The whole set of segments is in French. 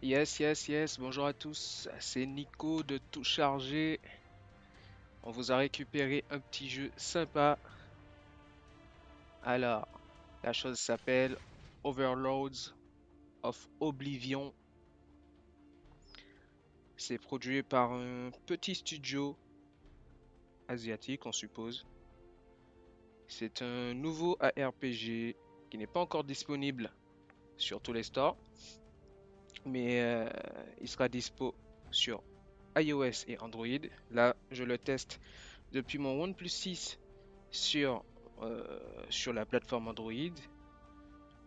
Yes, bonjour à tous, c'est Nico de Tout Chargé. On vous a récupéré un petit jeu sympa. Alors, la chose s'appelle Overlords of Oblivion. C'est produit par un petit studio asiatique, on suppose. C'est un nouveau ARPG qui n'est pas encore disponible sur tous les stores, mais il sera dispo sur iOS et Android. Là, je le teste depuis mon OnePlus 6 sur, sur la plateforme Android.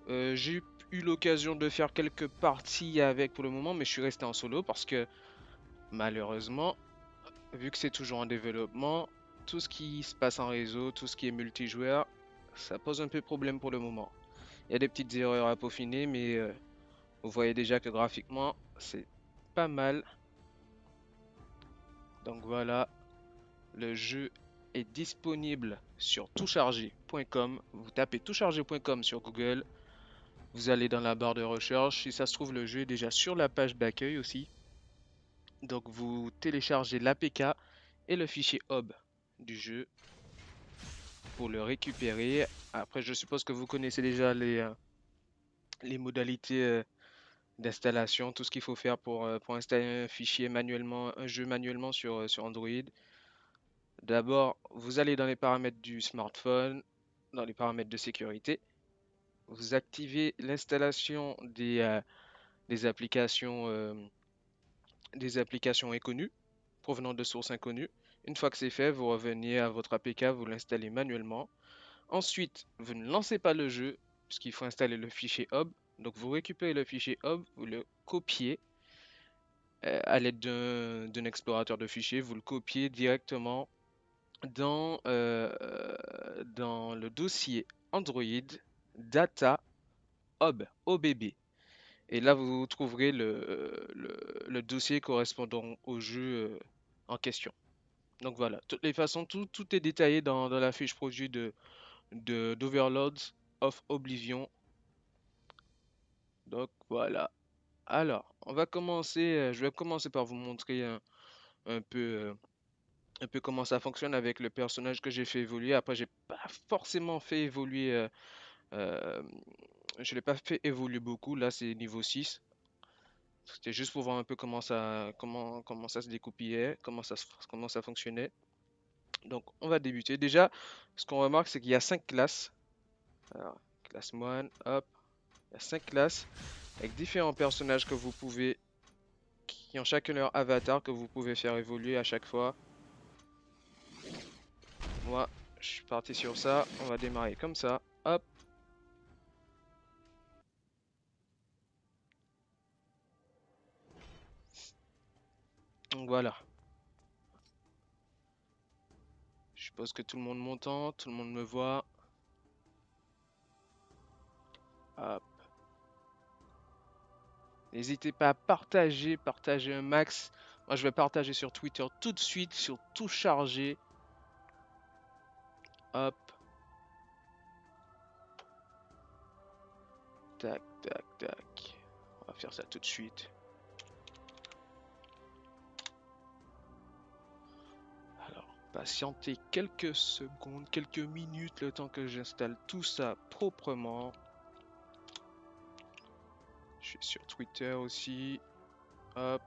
J'ai eu l'occasion de faire quelques parties avec pour le moment, mais je suis resté en solo parce que malheureusement, vu que c'est toujours en développement, tout ce qui se passe en réseau, tout ce qui est multijoueur, ça pose un peu problème pour le moment. Il y a des petites erreurs à peaufiner, mais vous voyez déjà que graphiquement, c'est pas mal. Donc voilà, le jeu est disponible sur toutchargé.com. Vous tapez toutchargé.com sur Google. Vous allez dans la barre de recherche. Si ça se trouve, le jeu est déjà sur la page d'accueil aussi. Donc vous téléchargez l'APK et le fichier hub du jeu pour le récupérer. Après, je suppose que vous connaissez déjà les modalités d'installation, tout ce qu'il faut faire pour installer un fichier manuellement, un jeu manuellement sur Android. D'abord, vous allez dans les paramètres du smartphone, dans les paramètres de sécurité. Vous activez l'installation des des applications inconnues, provenant de sources inconnues. Une fois que c'est fait, vous revenez à votre APK, vous l'installez manuellement. Ensuite, vous ne lancez pas le jeu, puisqu'il faut installer le fichier hub. Donc vous récupérez le fichier hub, vous le copiez à l'aide d'un explorateur de fichiers, vous le copiez directement dans le dossier Android Data Hub, OBB. Et là, vous trouverez le dossier correspondant au jeu en question. Donc voilà, de toutes les façons, tout est détaillé dans la fiche produit d'Overlords of Oblivion. Donc voilà. Alors, on va commencer, je vais commencer par vous montrer un peu, un peu comment ça fonctionne avec le personnage que j'ai fait évoluer. Après, j'ai pas forcément fait évoluer, euh, je l'ai pas fait évoluer beaucoup. Là, c'est niveau 6. C'était juste pour voir un peu comment ça se découpillait, comment ça fonctionnait. Donc, on va débuter. Déjà, ce qu'on remarque, c'est qu'il y a 5 classes. Alors, classe 1, hop, il y a 5 classes avec différents personnages que vous pouvez, qui ont chacun leur avatar que vous pouvez faire évoluer à chaque fois. Moi, je suis parti sur ça. On va démarrer comme ça. Hop, donc voilà. Je suppose que tout le monde m'entend, tout le monde me voit. Hop. N'hésitez pas à partager un max. Moi, je vais partager sur Twitter tout de suite, sur tout chargé. Hop, tac. On va faire ça tout de suite. Alors, patientez quelques secondes, quelques minutes, le temps que j'installe tout ça proprement. Je suis sur Twitter aussi. Hop.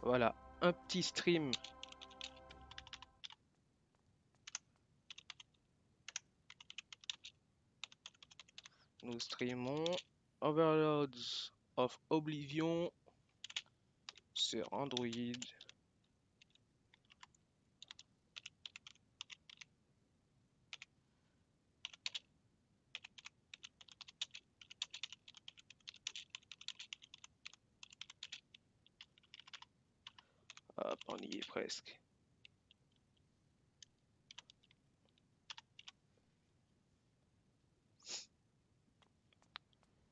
Voilà, un petit stream. Nous streamons Overlords of Oblivion sur Android. Hop, on y est presque.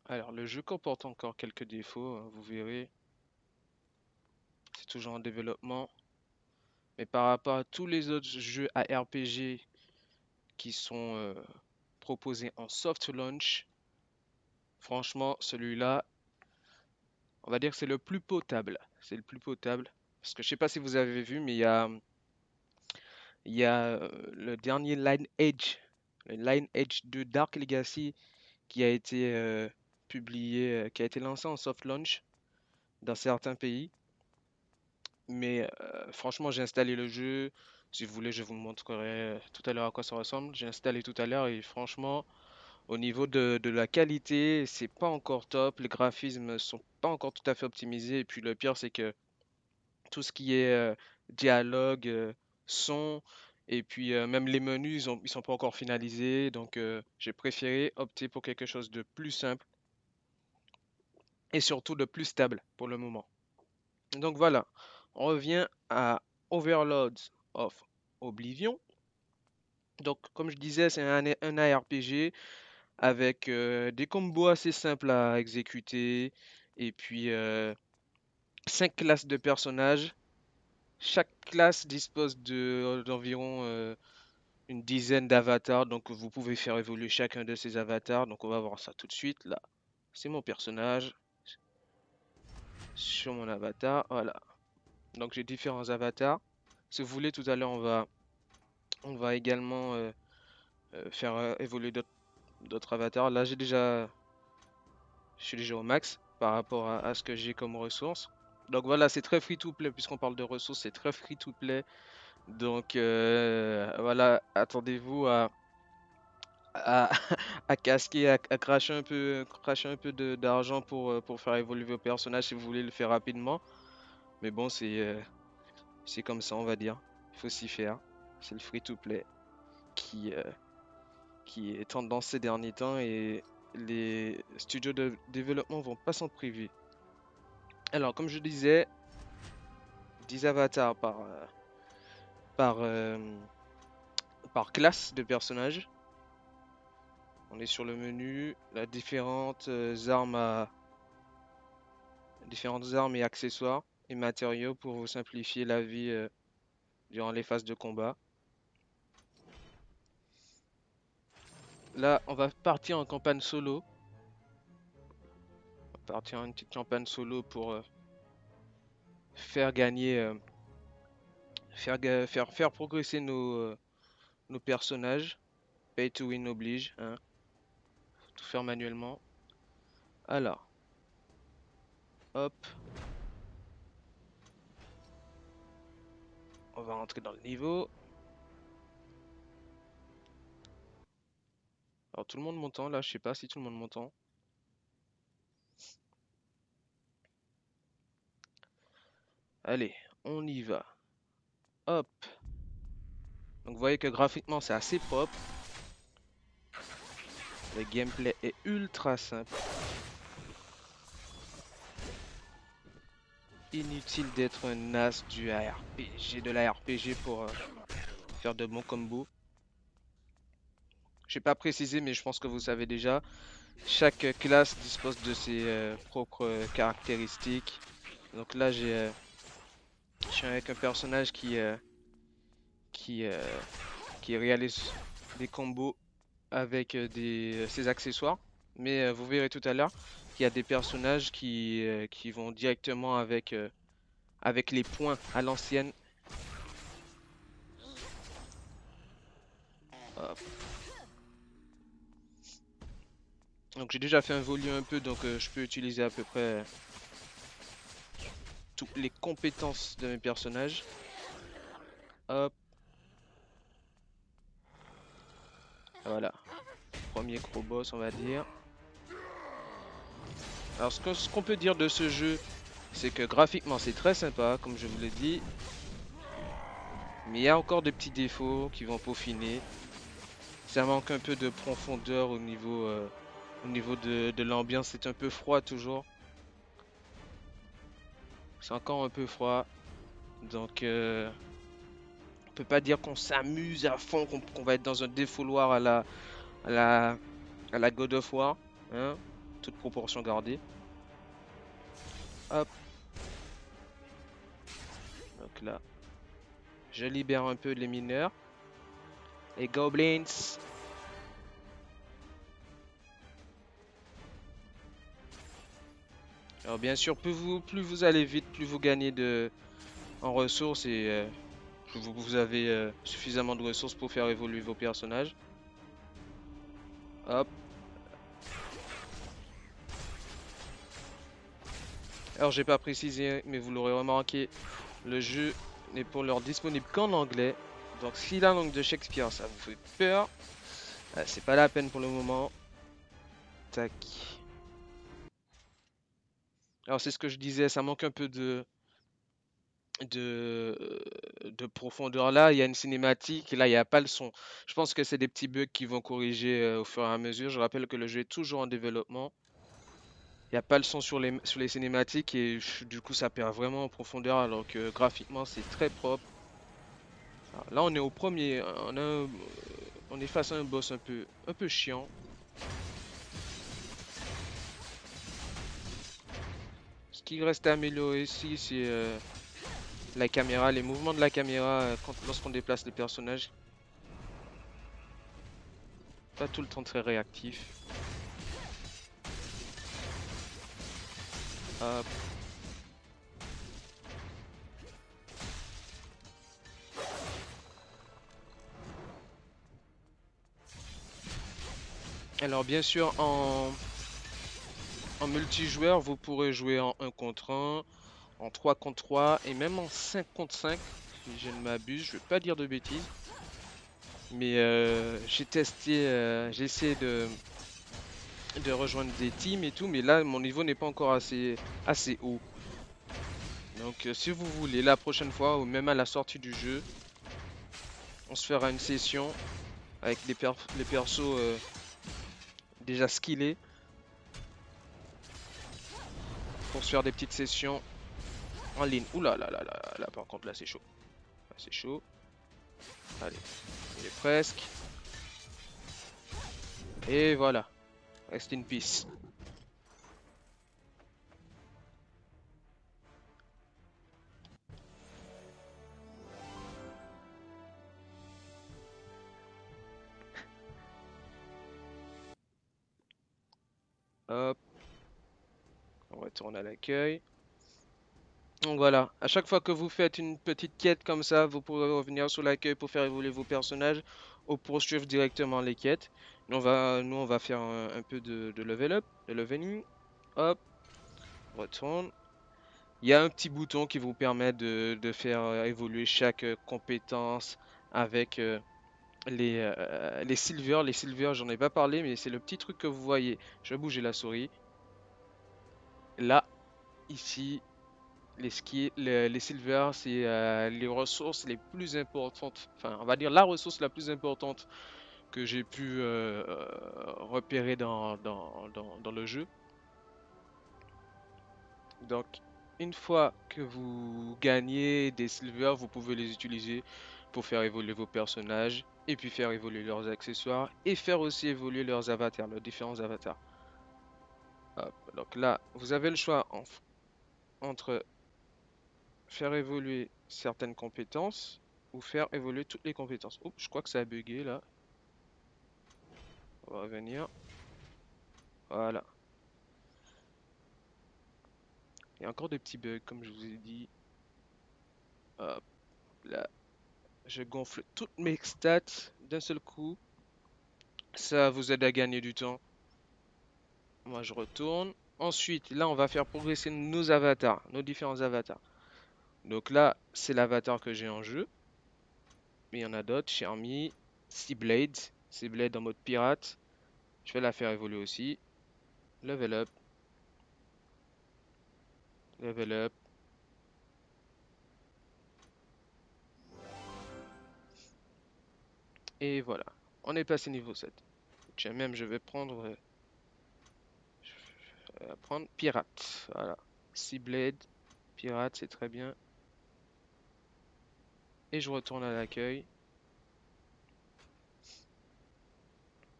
Alors, le jeu comporte encore quelques défauts, hein, vous verrez. C'est toujours en développement. Mais par rapport à tous les autres jeux à RPG qui sont proposés en soft launch, franchement, celui-là, on va dire que c'est le plus potable. C'est le plus potable. Parce que je sais pas si vous avez vu, mais il y a le dernier Lineage, le Lineage 2 Dark Legacy qui a été publié, qui a été lancé en soft launch dans certains pays. Mais franchement, j'ai installé le jeu. Si vous voulez, je vous montrerai tout à l'heure à quoi ça ressemble. J'ai installé tout à l'heure et franchement, au niveau de la qualité, c'est pas encore top. Les graphismes sont pas encore tout à fait optimisés. Et puis le pire, c'est que tout ce qui est dialogue, son, et puis même les menus, ils sont pas encore finalisés. Donc j'ai préféré opter pour quelque chose de plus simple et surtout de plus stable pour le moment. Donc voilà, on revient à Overlords of Oblivion. Donc comme je disais, c'est un ARPG avec des combos assez simples à exécuter et puis 5 classes de personnages. Chaque classe dispose d'environ une dizaine d'avatars, donc vous pouvez faire évoluer chacun de ces avatars. Donc on va voir ça tout de suite. Là, c'est mon personnage sur mon avatar. Voilà. Donc j'ai différents avatars. Si vous voulez, tout à l'heure, on va également faire évoluer d'autres avatars. Là, je suis déjà au max par rapport à ce que j'ai comme ressources. Donc voilà, c'est très free to play, puisqu'on parle de ressources, c'est très free to play. Donc voilà, attendez-vous à, à casquer, à cracher un peu d'argent pour faire évoluer vos personnages si vous voulez le faire rapidement. Mais bon, c'est comme ça, on va dire. Il faut s'y faire. C'est le free to play qui, euh, qui est tendance ces derniers temps et les studios de développement vont pas s'en priver. Alors, comme je disais, 10 avatars par, euh, par classe de personnage. On est sur le menu, la différentes armes et accessoires et matériaux pour vous simplifier la vie durant les phases de combat. Là, on va partir en campagne solo. On va partir en une petite campagne solo pour faire gagner, faire progresser nos personnages. Pay to win oblige, hein. Faut tout faire manuellement. Alors, hop, on va rentrer dans le niveau. Alors tout le monde m'entend là, je sais pas si tout le monde m'entend. Allez, on y va. Hop. Donc vous voyez que graphiquement c'est assez propre. Le gameplay est ultra simple. Inutile d'être un as du ARPG, de la RPG pour faire de bons combos. Je n'ai pas précisé, mais je pense que vous savez déjà. Chaque classe dispose de ses propres caractéristiques. Donc là, je suis avec un personnage qui, euh, qui réalise des combos avec ses accessoires. Mais vous verrez tout à l'heure qu'il y a des personnages qui vont directement avec les points à l'ancienne. Hop. Donc j'ai déjà fait un volume un peu, donc je peux utiliser à peu près toutes les compétences de mes personnages. Hop, voilà. Premier gros boss, on va dire. Alors ce qu'on peut dire de ce jeu, c'est que graphiquement c'est très sympa, comme je vous l'ai dit. Mais il y a encore des petits défauts qui vont peaufiner. Ça manque un peu de profondeur au niveau de l'ambiance. C'est un peu froid toujours. C'est encore un peu froid. Donc on peut pas dire qu'on s'amuse à fond, qu'on va être dans un défouloir à la, à la God of War. Hein, toute proportion gardée. Hop. Donc là. Je libère un peu les mineurs. Les goblins. Alors bien sûr, plus vous allez vite, plus vous gagnez en ressources et plus vous avez suffisamment de ressources pour faire évoluer vos personnages. Hop. Alors j'ai pas précisé, mais vous l'aurez remarqué, le jeu n'est pour l'heure disponible qu'en anglais. Donc si la langue de Shakespeare ça vous fait peur, c'est pas la peine pour le moment. Tac. Alors c'est ce que je disais, ça manque un peu de, de profondeur là. Il y a une cinématique, et là il n'y a pas le son. Je pense que c'est des petits bugs qui vont corriger au fur et à mesure. Je rappelle que le jeu est toujours en développement. Il n'y a pas le son sur les cinématiques et du coup ça perd vraiment en profondeur alors que graphiquement c'est très propre. Alors, là on est au premier, on est face à un boss un peu chiant. Ce qui reste à améliorer ici c'est la caméra, les mouvements de la caméra lorsqu'on déplace les personnages. Pas tout le temps très réactif. Hop. Alors bien sûr en multijoueur vous pourrez jouer en 1 contre 1, en 3 contre 3 et même en 5 contre 5 si je ne m'abuse, je vais pas dire de bêtises. Mais j'ai testé, j'ai essayé de rejoindre des teams et tout, mais là mon niveau n'est pas encore assez haut. Donc si vous voulez la prochaine fois ou même à la sortie du jeu, on se fera une session avec les persos déjà skillés pour se faire des petites sessions en ligne. Ouh là là là là là, par contre là c'est chaud. Là, c'est chaud. Allez, il est presque. Et voilà. Rest in peace. Hop, on retourne à l'accueil. Donc voilà, à chaque fois que vous faites une petite quête comme ça, vous pourrez revenir sur l'accueil pour faire évoluer vos personnages ou poursuivre directement les quêtes. Nous, on va faire un peu de level up, de leveling. Hop, retourne. Il y a un petit bouton qui vous permet de faire évoluer chaque compétence avec les silvers. Les silvers, j'en ai pas parlé, mais c'est le petit truc que vous voyez. Je vais bouger la souris. Là, ici, les silvers, c'est les ressources les plus importantes. Enfin, on va dire la ressource la plus importante que j'ai pu repérer dans le jeu. Donc, une fois que vous gagnez des silvers, vous pouvez les utiliser pour faire évoluer vos personnages et puis faire évoluer leurs accessoires et faire aussi évoluer leurs avatars, leurs différents avatars. Hop, donc là, vous avez le choix entre faire évoluer certaines compétences ou faire évoluer toutes les compétences. Oups, je crois que ça a bugué là. On va revenir. Voilà. Il y a encore des petits bugs comme je vous ai dit. Hop, là, je gonfle toutes mes stats d'un seul coup. Ça vous aide à gagner du temps. Moi, je retourne. Ensuite, là, on va faire progresser nos avatars, nos différents avatars. Donc là, c'est l'avatar que j'ai en jeu. Mais il y en a d'autres. Chermi, Seablade. Seablade en mode pirate. Je vais la faire évoluer aussi. Level up. Level up. Et voilà. On est passé niveau 7. Tiens, même, je vais prendre pirate. Voilà. Seablade. Pirate, c'est très bien. Et je retourne à l'accueil.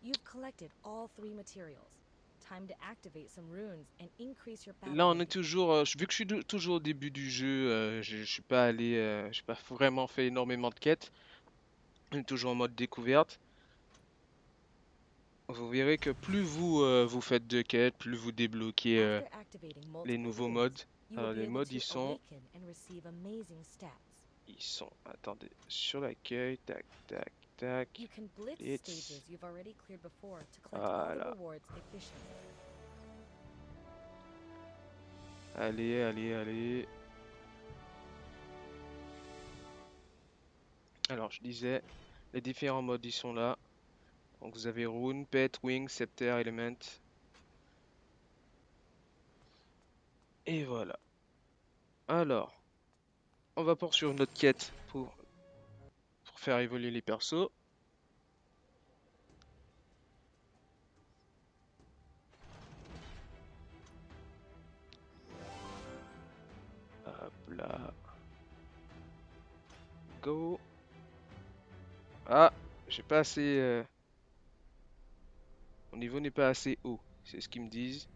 You've collected all 3 materials. Là, on est toujours, vu que je suis toujours au début du jeu, je suis pas allé, j'ai pas vraiment fait énormément de quêtes. On est toujours en mode découverte. Vous verrez que plus vous faites de quêtes, plus vous débloquez les nouveaux modes. Alors les modes, attendez, sur l'accueil, tac, tac, tac. Blitz. Voilà. Allez, allez, allez. Alors, je disais, les différents modes, ils sont là. Donc, vous avez Rune, Pet, Wing, Scepter, Element. Et voilà. Alors, on va poursuivre notre quête pour faire évoluer les persos. Hop là. Go. Ah, j'ai pas assez. Mon niveau n'est pas assez haut. C'est ce qu'ils me disent.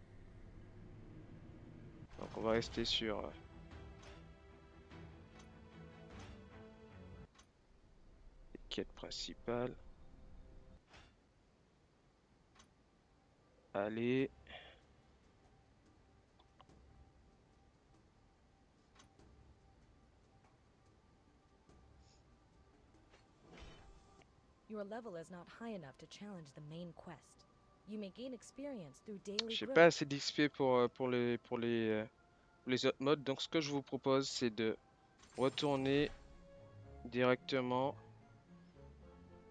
Donc, on va rester sur les quêtes principales. Allez. J'ai pas assez d'XP pour les autres modes. Donc, ce que je vous propose, c'est de retourner directement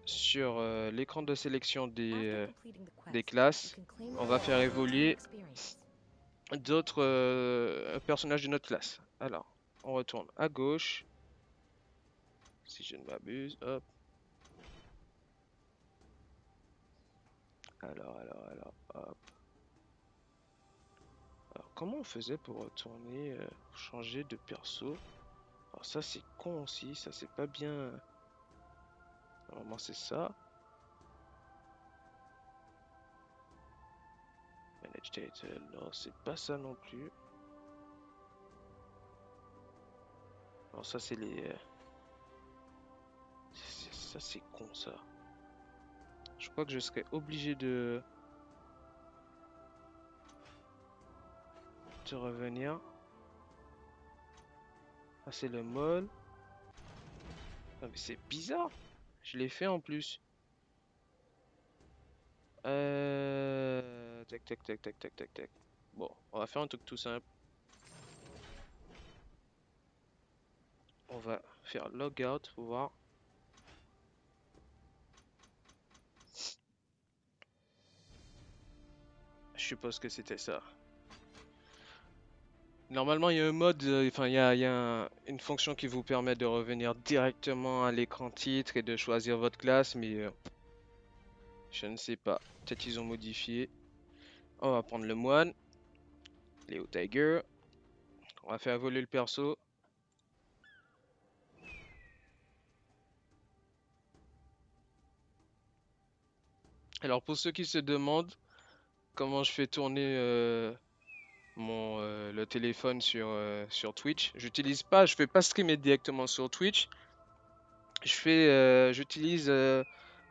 sur l'écran de sélection des classes. On va faire évoluer d'autres personnages de notre classe. Alors, on retourne à gauche, si je ne m'abuse. Hop. Hop. Alors, comment on faisait pour retourner, pour changer de perso? Alors ça c'est con aussi, ça c'est pas bien. Normalement c'est ça. Manage title, non c'est pas ça non plus. Non ça c'est les... Ça c'est con ça. Je crois que je serais obligé de revenir. Ah c'est le mall. Ah mais c'est bizarre. Je l'ai fait en plus. Tac tac tac tac tac tac tac. Bon, on va faire un truc tout simple. On va faire logout pour voir. Je suppose que c'était ça. Normalement, il y a un mode, enfin, il y a une fonction qui vous permet de revenir directement à l'écran titre et de choisir votre classe, mais je ne sais pas. Peut-être qu'ils ont modifié. On va prendre le moine, Léo Tiger. On va faire évoluer le perso. Alors, pour ceux qui se demandent comment je fais tourner le téléphone sur Twitch, je fais pas streamer directement sur Twitch. J'utilise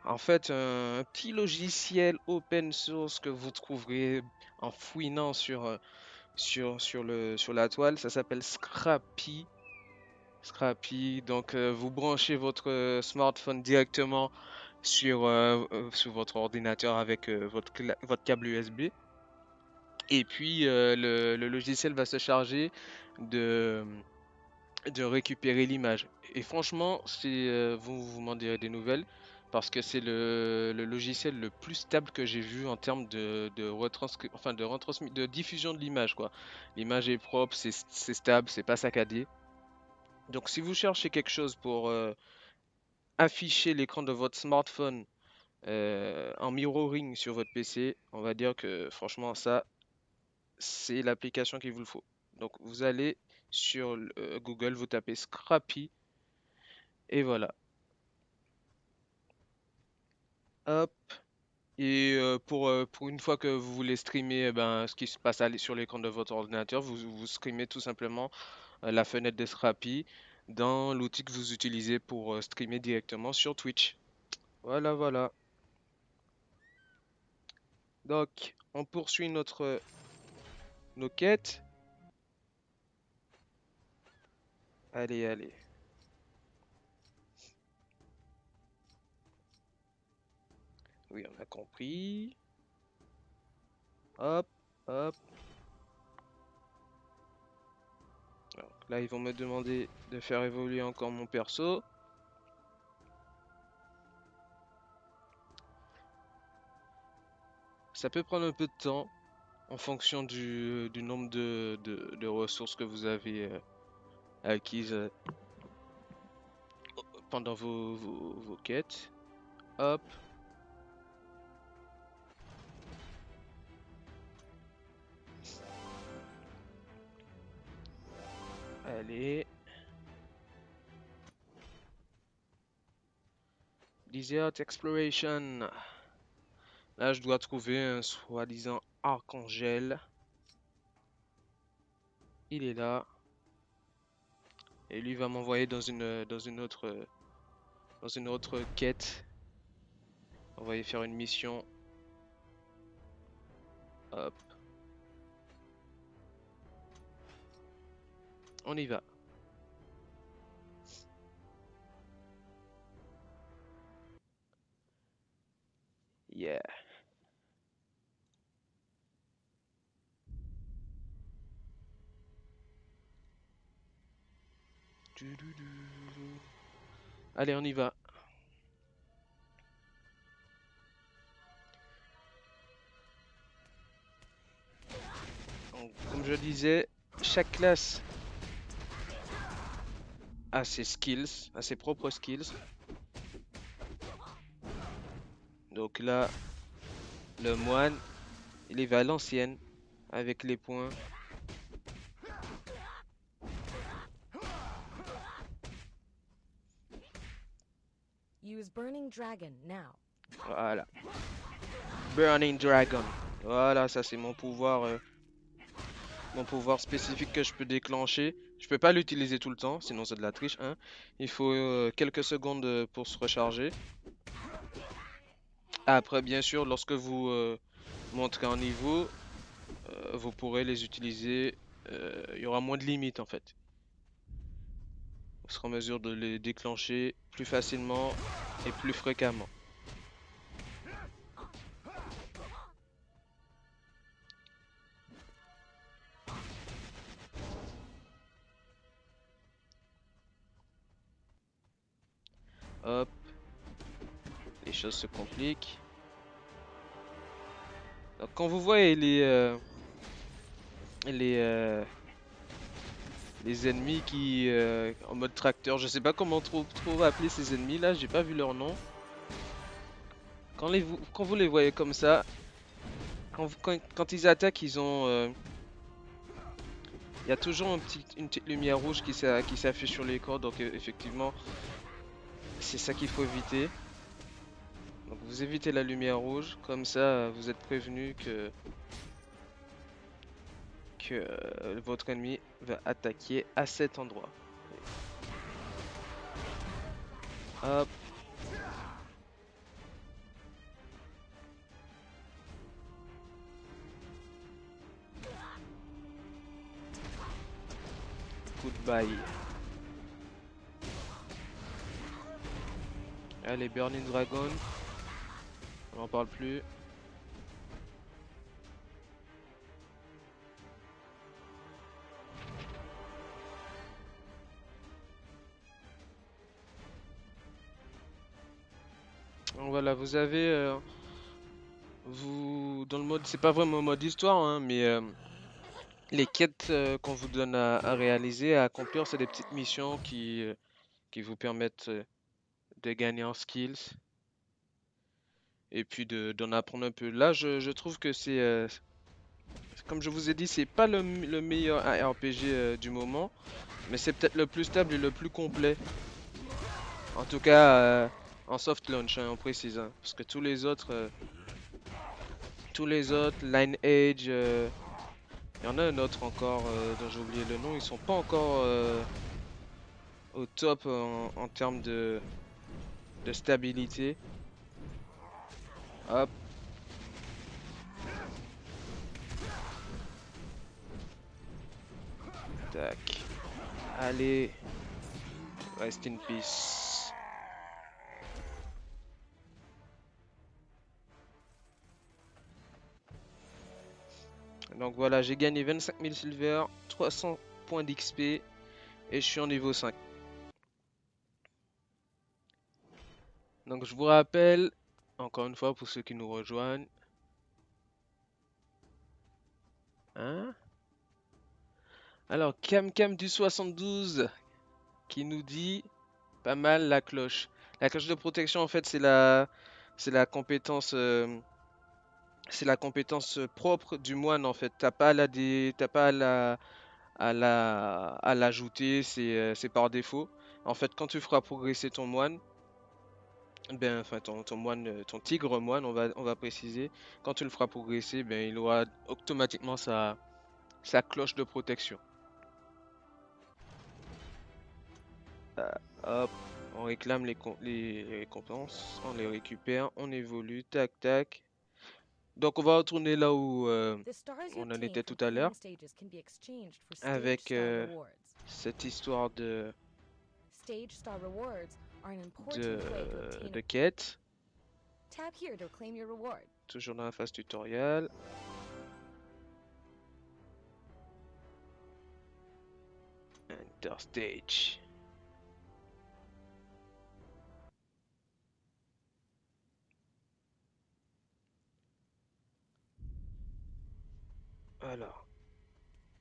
en fait un petit logiciel open source que vous trouverez en fouinant sur la toile. Ça s'appelle Scrappy. Scrappy. Donc vous branchez votre smartphone directement sur votre ordinateur avec votre câble USB. Et puis le logiciel va se charger de, de récupérer l'image. Et franchement, vous m'en direz des nouvelles parce que c'est le logiciel le plus stable que j'ai vu en termes de diffusion de l'image, quoi. L'image est propre, c'est stable, c'est pas saccadé. Donc si vous cherchez quelque chose pour afficher l'écran de votre smartphone en mirroring sur votre PC, on va dire que franchement ça, c'est l'application qu'il vous le faut. Donc vous allez sur Google, vous tapez Scrappy et voilà. Hop. Et pour une fois que vous voulez streamer ce qui se passe sur l'écran de votre ordinateur, vous streamez tout simplement la fenêtre de Scrappy dans l'outil que vous utilisez pour streamer directement sur Twitch. Voilà, voilà. Donc, on poursuit nos quêtes. Allez, allez. Oui, on a compris. Hop, hop. Alors, là, ils vont me demander de faire évoluer encore mon perso. Ça peut prendre un peu de temps en fonction du nombre de ressources que vous avez acquises pendant vos quêtes. Hop. Allez. Desert Exploration. Là, je dois trouver un soi-disant archangel. Il est là. Et lui va m'envoyer dans une autre quête. On va y faire une mission. Hop. On y va. Yeah. Allez, on y va. Donc, comme je disais, chaque classe a ses skills, a ses propres skills. Donc là, le moine, il est à l'ancienne avec les points. Use Burning Dragon now. Voilà. Burning Dragon. Voilà, ça c'est mon pouvoir spécifique que je peux déclencher. Je peux pas l'utiliser tout le temps, sinon c'est de la triche, hein. Il faut quelques secondes pour se recharger. Après, bien sûr, lorsque vous montrez en niveau, vous pourrez les utiliser. Il y aura moins de limites en fait. Vous serez en mesure de les déclencher plus facilement et plus fréquemment. Hop, les choses se compliquent. Donc, quand vous voyez les, euh, les ennemis qui en mode tracteur, je sais pas comment trop appeler ces ennemis là, j'ai pas vu leur nom. Quand vous les voyez comme ça, quand ils attaquent, il y a toujours une petite lumière rouge qui s'affiche sur l'écran, donc effectivement, c'est ça qu'il faut éviter. Donc vous évitez la lumière rouge, comme ça vous êtes prévenu que votre ennemi va attaquer à cet endroit. Hop. Goodbye. Allez, Burning Dragon. On n'en parle plus. Donc voilà, vous avez dans le mode, c'est pas vraiment mode histoire, hein, mais les quêtes qu'on vous donne à réaliser, à accomplir, c'est des petites missions qui vous permettent de gagner en skills et puis d'en apprendre un peu. Là, je trouve que comme je vous ai dit, c'est pas le meilleur RPG du moment, mais c'est peut-être le plus stable et le plus complet. En tout cas, en soft launch, hein, on précise, hein, parce que tous les autres, Tous les autres, Lineage, il y en a un autre encore dont j'ai oublié le nom, ils sont pas encore au top en termes de stabilité. Hop. Tac. Allez. Rest in peace. Donc voilà, j'ai gagné 25 000 silver, 300 points d'XP et je suis en niveau 5. Donc je vous rappelle, encore une fois pour ceux qui nous rejoignent. Hein? Alors, Cam du 72 qui nous dit pas mal la cloche. La cloche de protection en fait c'est la compétence propre du moine en fait. T'as pas à l'ajouter, c'est par défaut. En fait, quand tu feras progresser ton moine, ben enfin ton moine, ton tigre moine, on va préciser, quand tu le feras progresser, ben il aura automatiquement sa cloche de protection. Hop, on réclame les récompenses, on les récupère, on évolue, tac tac. Donc on va retourner là où The stars you on en obtain était from tout à l'heure, playing stages can be exchanged for stage avec star rewards. cette histoire Stage star rewards are an important way to obtain. de quête, Tap here to claim your reward. toujours dans la phase tutoriel. Enter stage. Alors,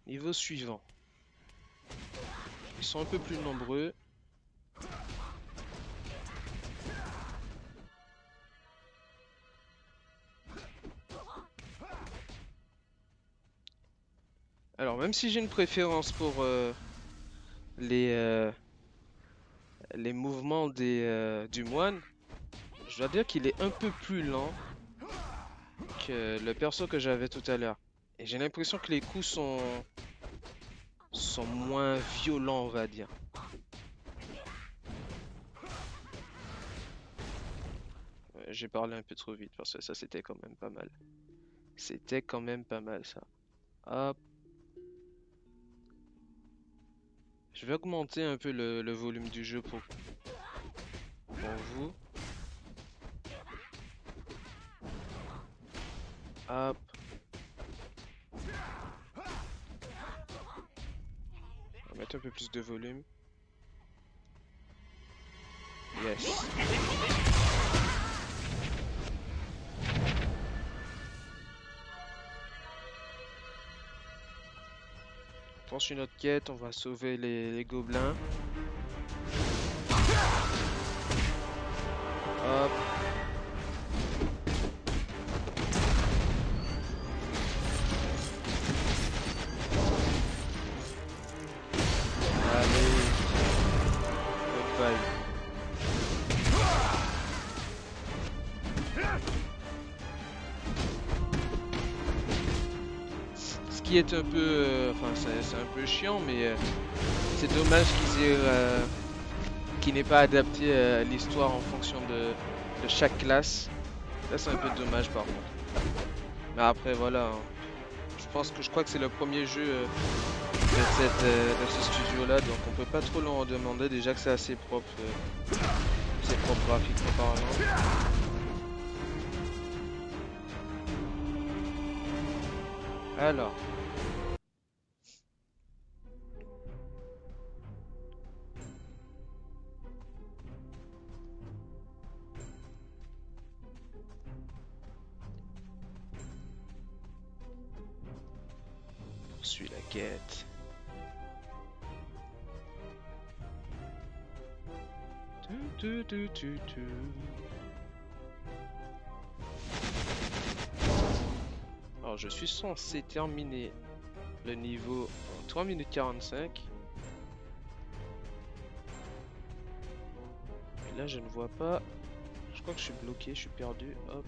niveau suivant. Ils sont un peu plus nombreux. Alors, même si j'ai une préférence pour les mouvements du moine, je dois dire qu'il est un peu plus lent que le perso que j'avais tout à l'heure. Et j'ai l'impression que les coups sont moins violents, on va dire. J'ai parlé un peu trop vite parce que ça c'était quand même pas mal. C'était quand même pas mal ça. Hop. Je vais augmenter un peu le volume du jeu pour vous. Hop. On va mettre un peu plus de volume. Yes. On poursuit notre quête, on va sauver les gobelins. Hop. Allez. Goodbye. Ce qui est un peu... enfin, c'est un peu chiant, mais c'est dommage qu'il n'ait pas adapté l'histoire en fonction de chaque classe. Là, c'est un peu dommage par contre. Mais après, voilà. Hein. Je crois que c'est le premier jeu de ce studio-là, donc on peut pas trop leur demander. Déjà que c'est assez propre, c'est propre graphiquement parlant. Alors. Poursuit la quête. Alors je suis censé terminer le niveau en 3 minutes 45. Et là je ne vois pas. Je crois que je suis bloqué, je suis perdu. Hop.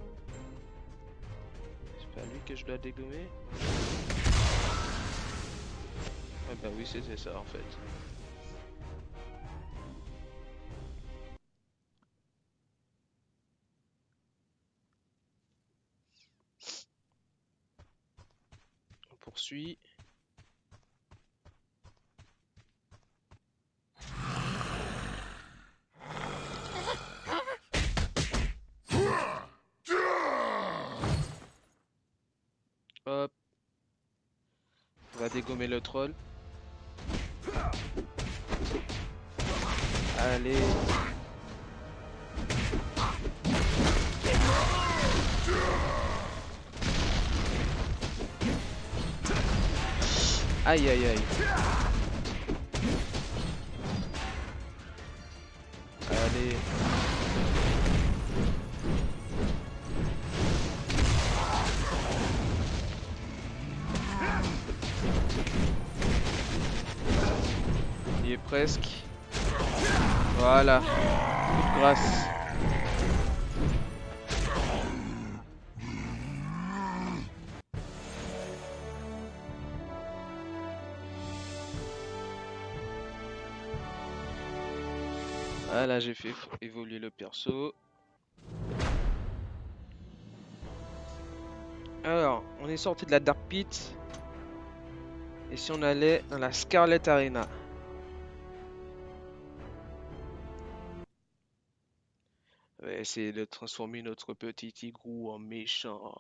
pas lui que je dois dégommer? Ah bah oui, c'était ça en fait. On poursuit. Hop. On va dégommer le troll. Allez. Aïe aïe aïe. Allez. Il est presque. Voilà. Coup de grâce. Voilà, j'ai fait évoluer le perso. Alors, on est sorti de la Dark Pit. Et si on allait dans la Scarlet Arena? On va essayer de transformer notre petit tigrou en méchant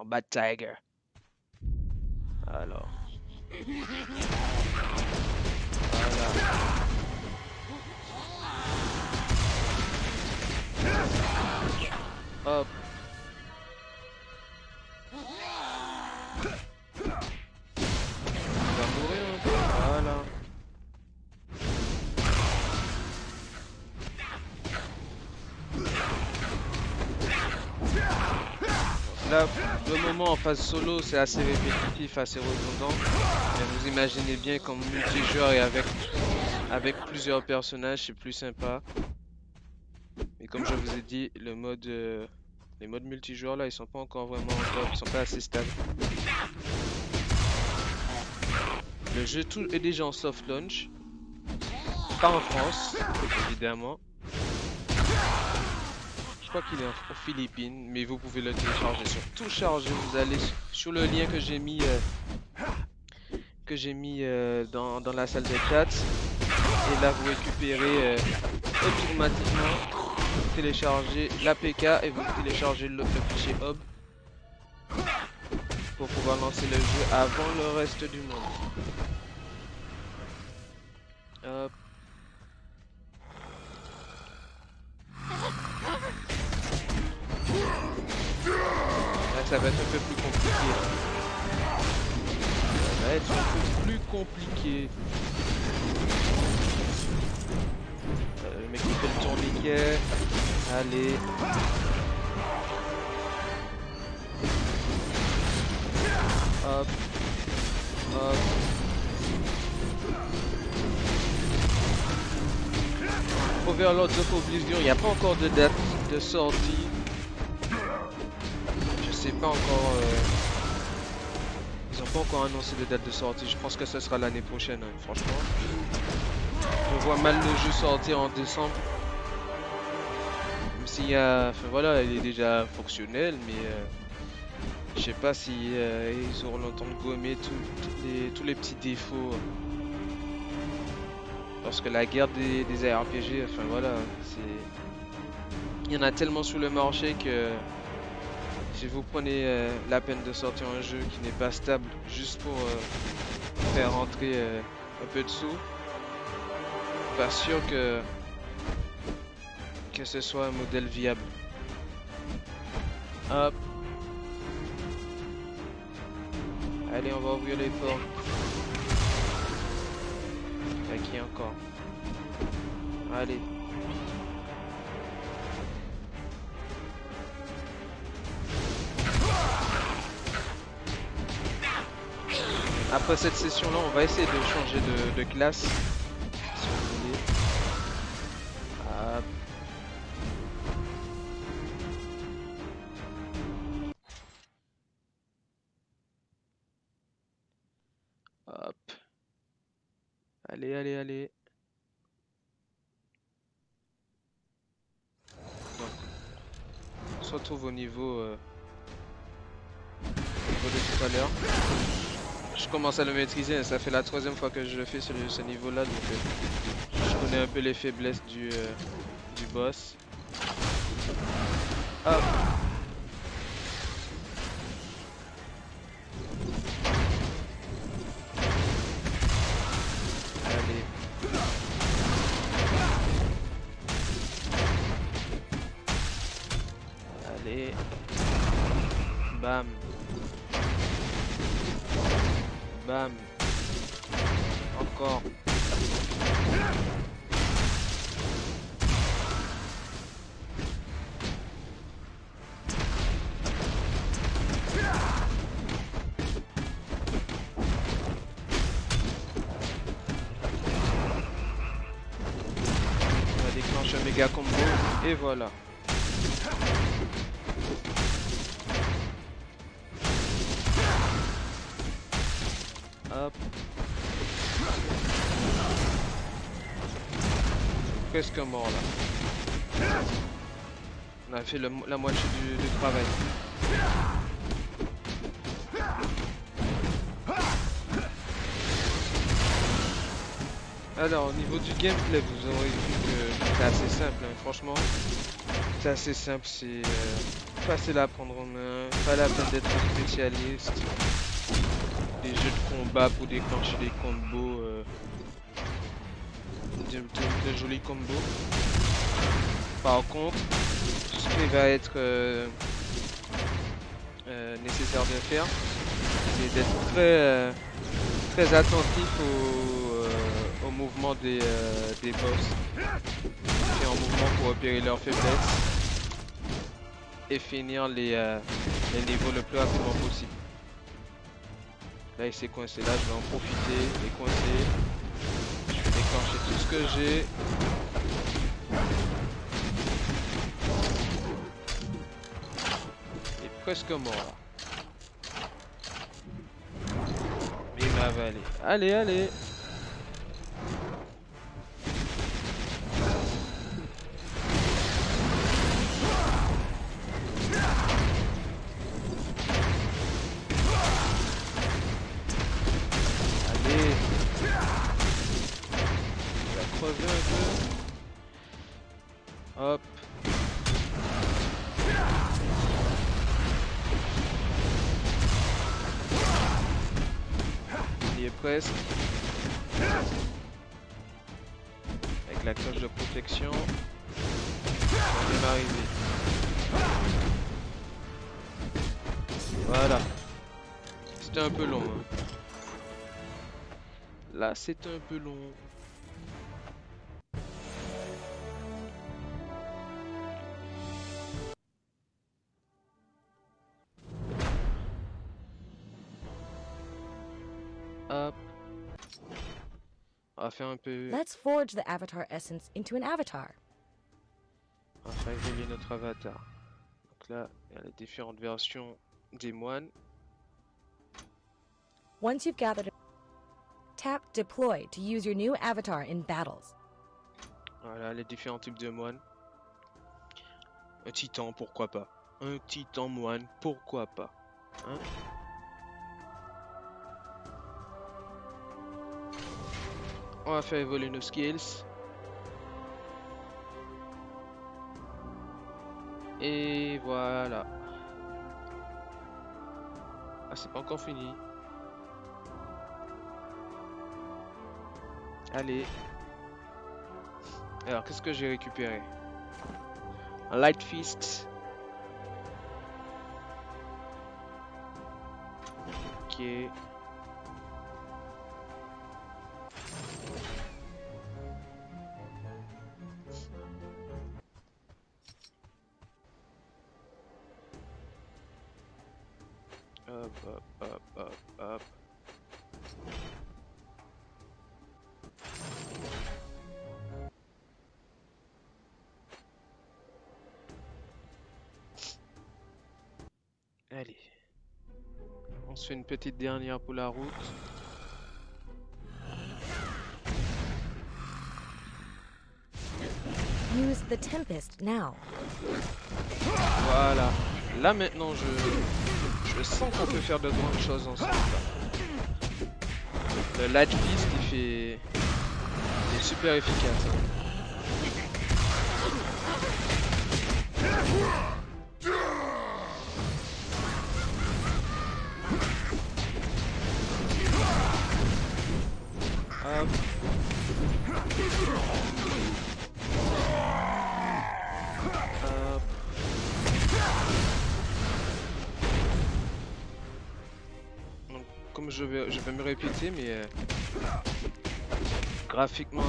Bad Tiger. Alors. Voilà. Hop. On va mourir un peu. Voilà. Là, le moment en phase solo, c'est assez répétitif, assez redondant. Mais vous imaginez bien qu'en multijoueur et avec plusieurs personnages, c'est plus sympa. Mais comme je vous ai dit, les modes multijoueurs là, ils sont pas encore vraiment top, ils sont pas assez stables. Le jeu tout est déjà en soft launch, pas en France, évidemment. Je crois qu'il est aux Philippines, mais vous pouvez le télécharger sur tout charger. Vous allez sur le lien que j'ai mis dans la salle de chat, et là vous récupérez automatiquement, vous téléchargez l'APK et vous téléchargez le fichier hub pour pouvoir lancer le jeu avant le reste du monde. Hop. Là, ça va être un peu plus compliqué. Ça va être un peu plus compliqué. Le mec qui fait le tourniquet. Allez. Hop. Hop. Overlord of Oblivion, il n'y a pas encore de date de sortie. Je sais pas encore. Ils n'ont pas encore annoncé de date de sortie. Je pense que ce sera l'année prochaine, hein, franchement. Je vois mal le jeu sortir en décembre. Même s'il y a. Enfin voilà, il est déjà fonctionnel, mais je sais pas si ils auront le temps de gommer tous les petits défauts. Parce que la guerre des ARPG, enfin voilà, il y en a tellement sur le marché que si vous prenez la peine de sortir un jeu qui n'est pas stable juste pour faire rentrer un peu de sous, pas sûr que ce soit un modèle viable. Hop. Allez, on va ouvrir les portes. Qui encore? Allez. Après cette session là, on va essayer de changer de classe. Si vous voulez. Hop. Hop. Allez, allez, allez. Donc, on se retrouve au niveau de tout à l'heure. Je commence à le maîtriser, hein. Ça fait la 3e fois que je le fais sur ce niveau-là, donc je connais un peu les faiblesses du boss. Hop. Allez. Allez. Bam. Bam. Encore. On va déclencher un méga combo. Et voilà. Hop. Presque mort là. On a fait la moitié du travail. Alors au niveau du gameplay, vous aurez vu que c'est assez simple, hein. Franchement, c'est assez simple, c'est facile à prendre en main, pas la peine d'être spécialiste. Des jeux de combat pour déclencher des combos, de jolis combos. Par contre, tout ce qui va être nécessaire de faire, c'est d'être très attentif au mouvement des boss et en mouvement pour repérer leurs faiblesses et finir les niveaux le plus rapidement possible. Là il s'est coincé, là je vais en profiter, les coincer. Je vais déclencher tout ce que j'ai. Il est presque mort là. Mais il m'a avalé. Allez, allez. Allez. Il va crever un peu. Hop. Il y est presque. Avec la cloche de protection. On est arrivé. Voilà. C'était un peu long. Hein. Là, c'est un peu long. Hop. On va faire un peu... Let's forge the avatar essence into an avatar. On va faire évoluer notre avatar. Donc là, il y a les différentes versions des moines. Once you've gathered, tap deploy to use your new avatar in battles. Voilà, les différents types de moines. Un titan, pourquoi pas. Un titan moine, pourquoi pas. Hein? On va faire évoluer nos skills. Et voilà. Ah, c'est pas encore fini. Allez. Alors, qu'est-ce que j'ai récupéré? Un Light Fist. Ok. Hop, hop, hop, hop, hop. Allez. On se fait une petite dernière pour la route. Use the Tempest now. Voilà. Là maintenant, je sens qu'on peut faire de grandes choses ensemble. Le Light Fist, il est super efficace. Hein. Hop. Hop. Donc, comme je vais me répéter, mais graphiquement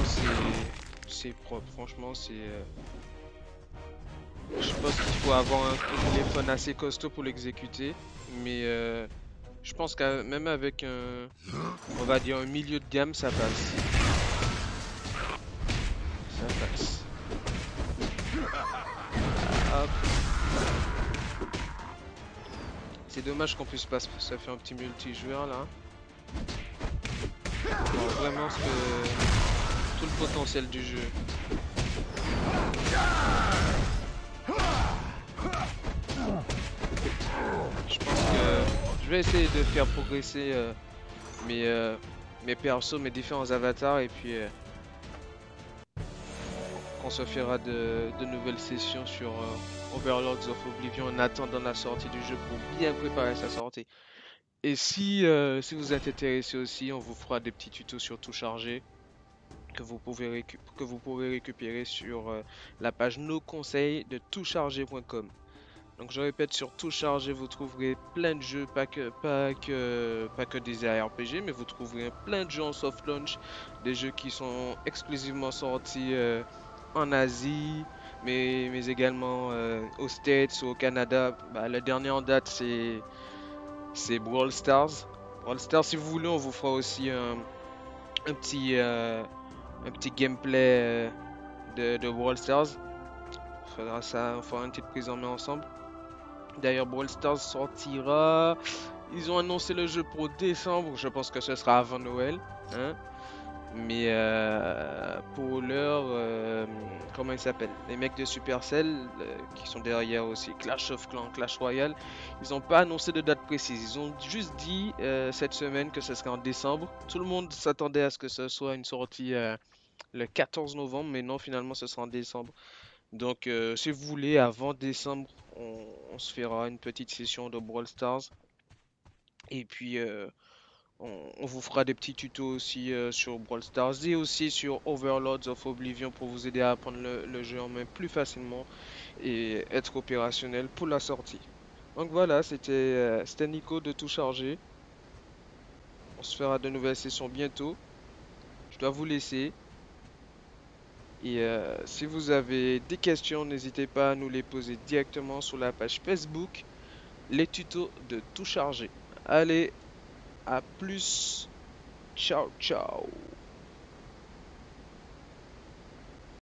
c'est propre. Franchement, je pense qu'il faut avoir un téléphone assez costaud pour l'exécuter, mais je pense que même avec on va dire un milieu de gamme, ça passe. Ça passe. Hop. C'est dommage qu'on puisse pas se faire un petit multijoueur là. Bon, vraiment tout le potentiel du jeu. Je pense que je vais essayer de faire progresser mes persos, mes différents avatars, et puis qu'on se fera de nouvelles sessions sur Overlords of Oblivion en attendant la sortie du jeu pour bien préparer sa sortie. Et si vous êtes intéressé aussi, on vous fera des petits tutos sur tout charger que vous pouvez récupérer sur la page Nos conseils de toutcharger.com. Donc je répète, sur Tout Charger, vous trouverez plein de jeux, pas que des RPG, mais vous trouverez plein de jeux en soft launch, des jeux qui sont exclusivement sortis en Asie, mais également aux States ou au Canada. Bah, le dernier en date, c'est Brawl Stars. Brawl Stars, si vous voulez, on vous fera aussi un petit, euh, un petit gameplay de Brawl Stars. On fera une petite prise en main ensemble. D'ailleurs, Brawl Stars sortira. Ils ont annoncé le jeu pour décembre. Je pense que ce sera avant Noël. Hein? Mais pour l'heure, comment ils s'appellent? Les mecs de Supercell, qui sont derrière aussi Clash of Clans, Clash Royale, ils n'ont pas annoncé de date précise. Ils ont juste dit cette semaine que ce serait en décembre. Tout le monde s'attendait à ce que ce soit une sortie le 14 novembre, mais non, finalement, ce sera en décembre. Donc, si vous voulez, avant décembre, on se fera une petite session de Brawl Stars. Et puis, on vous fera des petits tutos aussi sur Brawl Stars et aussi sur Overlords of Oblivion pour vous aider à apprendre le jeu en main plus facilement et être opérationnel pour la sortie. Donc voilà, c'était Nico de Tout Charger. On se fera de nouvelles sessions bientôt. Je dois vous laisser. Et si vous avez des questions, n'hésitez pas à nous les poser directement sur la page Facebook, les tutos de Tout Charger. Allez, à plus. Ciao, ciao.